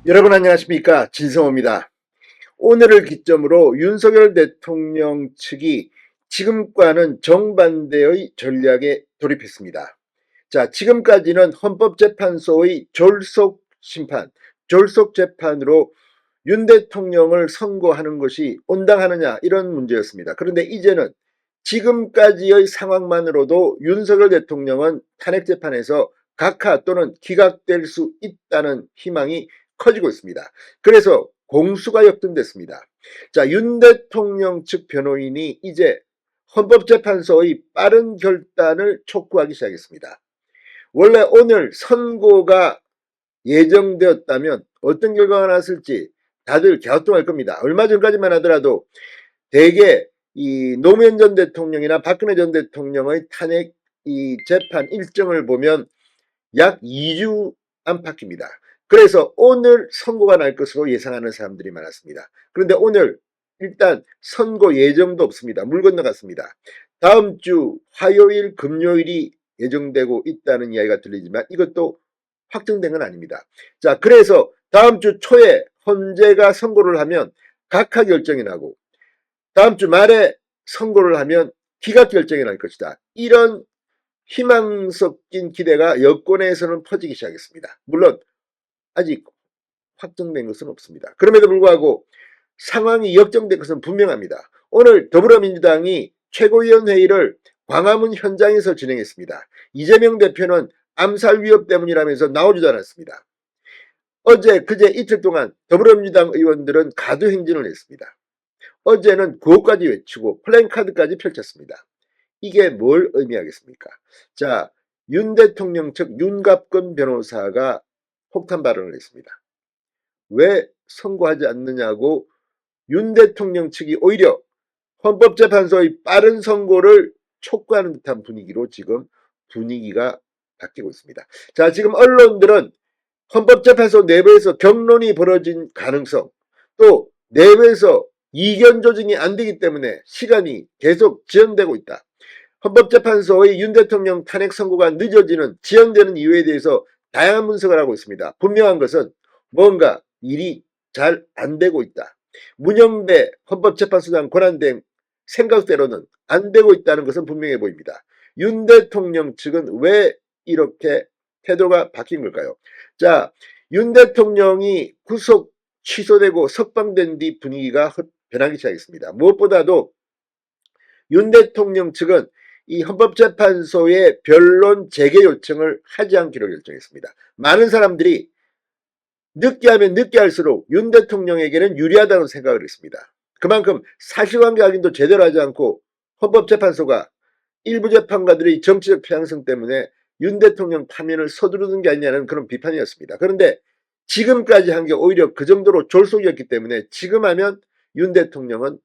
여러분 안녕하십니까, 진성호입니다. 오늘을 기점으로 윤석열 대통령 측이 지금과는 정반대의 전략에 돌입했습니다. 자, 지금까지는 헌법재판소의 졸속 심판, 졸속 재판으로 윤 대통령을 선고하는 것이 온당하느냐, 이런 문제였습니다. 그런데 이제는 지금까지의 상황만으로도 윤석열 대통령은 탄핵재판에서 각하 또는 기각될 수 있다는 희망이 커지고 있습니다. 그래서 공수가 역전됐습니다. 자, 윤 대통령 측 변호인이 이제 헌법재판소의 빠른 결단을 촉구하기 시작했습니다. 원래 오늘 선고가 예정되었다면 어떤 결과가 났을지 다들 갸우뚱할 겁니다. 얼마 전까지만 하더라도 대개 이 노무현 전 대통령이나 박근혜 전 대통령의 탄핵 이 재판 일정을 보면 약 2주 안팎입니다. 그래서 오늘 선고가 날 것으로 예상하는 사람들이 많았습니다. 그런데 오늘 일단 선고 예정도 없습니다. 물 건너갔습니다. 다음 주 화요일, 금요일이 예정되고 있다는 이야기가 들리지만 이것도 확정된 건 아닙니다. 자, 그래서 다음 주 초에 헌재가 선고를 하면 각하 결정이 나고 다음 주 말에 선고를 하면 기각 결정이 날 것이다. 이런 희망 섞인 기대가 여권에서는 퍼지기 시작했습니다. 물론 아직 확정된 것은 없습니다. 그럼에도 불구하고 상황이 역정된 것은 분명합니다. 오늘 더불어민주당이 최고위원회의를 광화문 현장에서 진행했습니다. 이재명 대표는 암살 위협 때문이라면서 나오지도 않았습니다. 어제 그제 이틀 동안 더불어민주당 의원들은 가두행진을 했습니다. 어제는 구호까지 외치고 플랜카드까지 펼쳤습니다. 이게 뭘 의미하겠습니까? 자, 윤 대통령 측 윤갑근 변호사가 폭탄 발언을 했습니다. 왜 선고하지 않느냐고 윤 대통령 측이 오히려 헌법재판소의 빠른 선고를 촉구하는 듯한 분위기로 지금 분위기가 바뀌고 있습니다. 자, 지금 언론들은 헌법재판소 내부에서 경론이 벌어진 가능성, 또 내부에서 이견 조정이 안 되기 때문에 시간이 계속 지연되고 있다. 헌법재판소의 윤 대통령 탄핵 선고가 늦어지는, 지연되는 이유에 대해서 다양한 분석을 하고 있습니다. 분명한 것은 뭔가 일이 잘 안 되고 있다. 문영배 헌법재판소장 권한대행 생각대로는 안 되고 있다는 것은 분명해 보입니다. 윤 대통령 측은 왜 이렇게 태도가 바뀐 걸까요? 자, 윤 대통령이 구속 취소되고 석방된 뒤 분위기가 변하기 시작했습니다. 무엇보다도 윤 대통령 측은 이 헌법재판소의 변론 재개 요청을 하지 않기로 결정했습니다. 많은 사람들이 늦게 하면 늦게 할수록 윤 대통령에게는 유리하다는 생각을 했습니다. 그만큼 사실관계 확인도 제대로 하지 않고 헌법재판소가 일부 재판관들의 정치적 편향성 때문에 윤 대통령 파면을 서두르는 게 아니냐는 그런 비판이었습니다. 그런데 지금까지 한 게 오히려 그 정도로 졸속이었기 때문에 지금 하면 윤 대통령은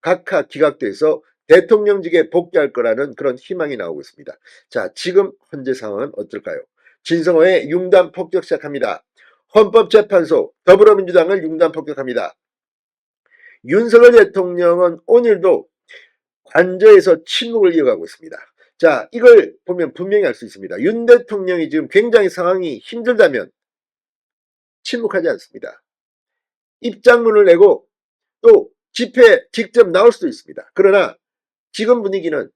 각하 기각돼서 대통령직에 복귀할 거라는 그런 희망이 나오고 있습니다. 자, 지금 현재 상황은 어떨까요? 진성호의 융단 폭격 시작합니다. 헌법재판소 더불어민주당을 융단 폭격합니다. 윤석열 대통령은 오늘도 관저에서 침묵을 이어가고 있습니다. 자, 이걸 보면 분명히 알 수 있습니다. 윤 대통령이 지금 굉장히 상황이 힘들다면 침묵하지 않습니다. 입장문을 내고 또 집회에 직접 나올 수도 있습니다. 그러나 지금 분위기는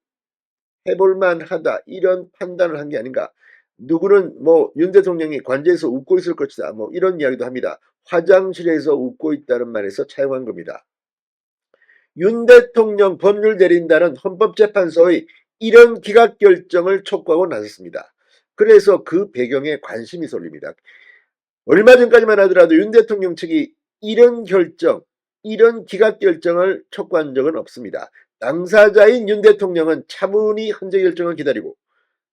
해볼만 하다, 이런 판단을 한 게 아닌가. 누구는 뭐 윤 대통령이 관저에서 웃고 있을 것이다, 뭐 이런 이야기도 합니다. 화장실에서 웃고 있다는 말에서 차용한 겁니다. 윤 대통령 법률 대리인단은 헌법재판소의 이런 기각 결정을 촉구하고 나섰습니다. 그래서 그 배경에 관심이 쏠립니다. 얼마 전까지만 하더라도 윤 대통령 측이 이런 결정, 이런 기각 결정을 촉구한 적은 없습니다. 당사자인 윤 대통령은 차분히 헌재 결정을 기다리고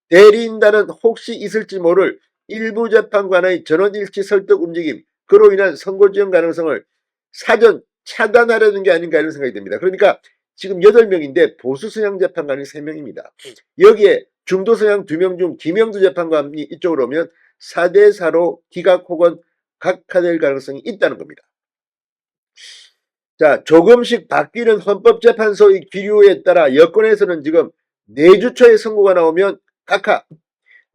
대리인단은 혹시 있을지 모를 일부 재판관의 전원일치 설득 움직임, 그로 인한 선고 지연 가능성을 사전 차단하려는 게 아닌가 이런 생각이 듭니다. 그러니까 지금 8명인데 보수 성향 재판관이 3명입니다. 여기에 중도 성향 2명 중 김영두 재판관이 이쪽으로 오면 4대4로 기각 혹은 각하될 가능성이 있다는 겁니다. 자, 조금씩 바뀌는 헌법재판소의 기류에 따라 여권에서는 지금 4주 초에 선고가 나오면 각하,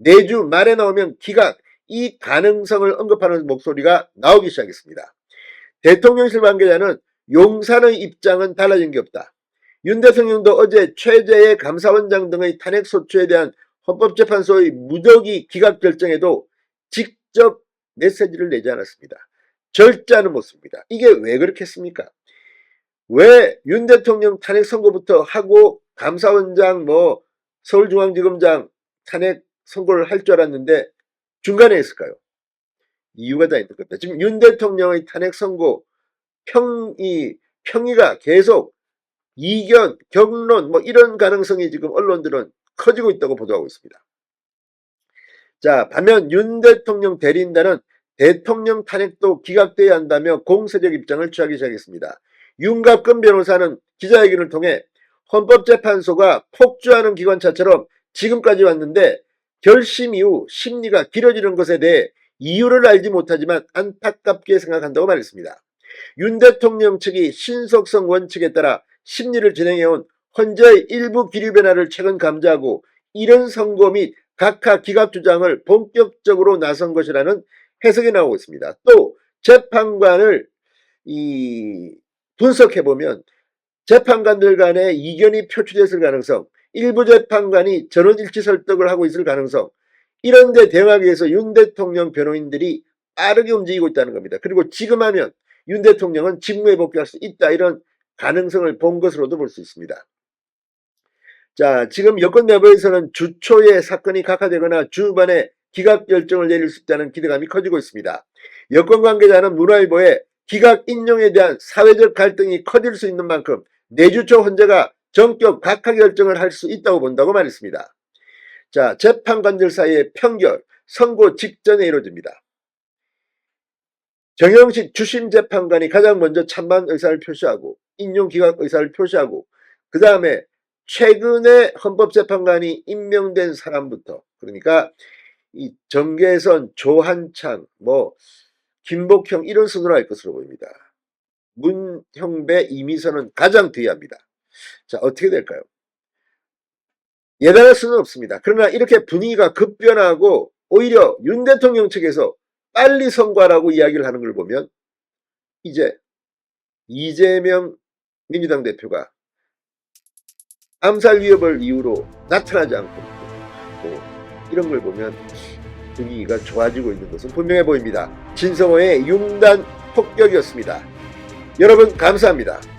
4주 말에 나오면 기각, 이 가능성을 언급하는 목소리가 나오기 시작했습니다. 대통령실 관계자는 용산의 입장은 달라진 게 없다. 윤 대통령도 어제 최재해 감사원장 등의 탄핵소추에 대한 헌법재판소의 무더기 기각 결정에도 직접 메시지를 내지 않았습니다. 절제하는 모습입니다. 이게 왜 그렇겠습니까? 왜 윤 대통령 탄핵 선고부터 하고 감사원장 서울중앙지검장 탄핵 선고를 할 줄 알았는데 중간에 했을까요? 이유가 다 있는 겁니다. 지금 윤 대통령의 탄핵 선고 평의가 계속 이견, 격론 이런 가능성이 지금 언론들은 커지고 있다고 보도하고 있습니다. 자, 반면 윤 대통령 대리인단은 대통령 탄핵도 기각돼야 한다며 공세적 입장을 취하기 시작했습니다. 윤갑근 변호사는 기자회견을 통해 헌법재판소가 폭주하는 기관차처럼 지금까지 왔는데 결심 이후 심리가 길어지는 것에 대해 이유를 알지 못하지만 안타깝게 생각한다고 말했습니다. 윤 대통령 측이 신속성 원칙에 따라 심리를 진행해온 헌재의 일부 기류 변화를 최근 감지하고 이런 선고 및 각하 기각 주장을 본격적으로 나선 것이라는 해석이 나오고 있습니다. 또 재판관을 분석해보면 재판관들 간의 이견이 표출됐을 가능성, 일부 재판관이 전원일치 설득을 하고 있을 가능성, 이런 데 대응하기 위해서 윤 대통령 변호인들이 빠르게 움직이고 있다는 겁니다. 그리고 지금 하면 윤 대통령은 직무에 복귀할 수 있다, 이런 가능성을 본 것으로도 볼 수 있습니다. 자, 지금 여권 내부에서는 주 초에 사건이 각하되거나 주말에 기각 결정을 내릴 수 있다는 기대감이 커지고 있습니다. 여권 관계자는 문화일보에 기각 인용에 대한 사회적 갈등이 커질 수 있는 만큼 내주 초 헌재가 전격 각하 결정을 할 수 있다고 본다고 말했습니다. 자, 재판관들 사이의 평결, 선고 직전에 이루어집니다. 정영식 주심 재판관이 가장 먼저 찬반 의사를 표시하고 인용 기각 의사를 표시하고 그 다음에 최근에 헌법재판관이 임명된 사람부터, 그러니까 이 정계선, 조한창, 김복형 이런 순으로 할 것으로 보입니다. 문형배, 이미선은 가장 뒤에 합니다. 자, 어떻게 될까요? 예단할 수는 없습니다. 그러나 이렇게 분위기가 급변하고 오히려 윤 대통령 측에서 빨리 선고하라고 이야기를 하는 걸 보면 이제 이재명 민주당 대표가 암살 위협을 이유로 나타나지 않고 이런 걸 보면 분위기가 좋아지고 있는 것은 분명해 보입니다. 진성호의 융단 폭격이었습니다. 여러분 감사합니다.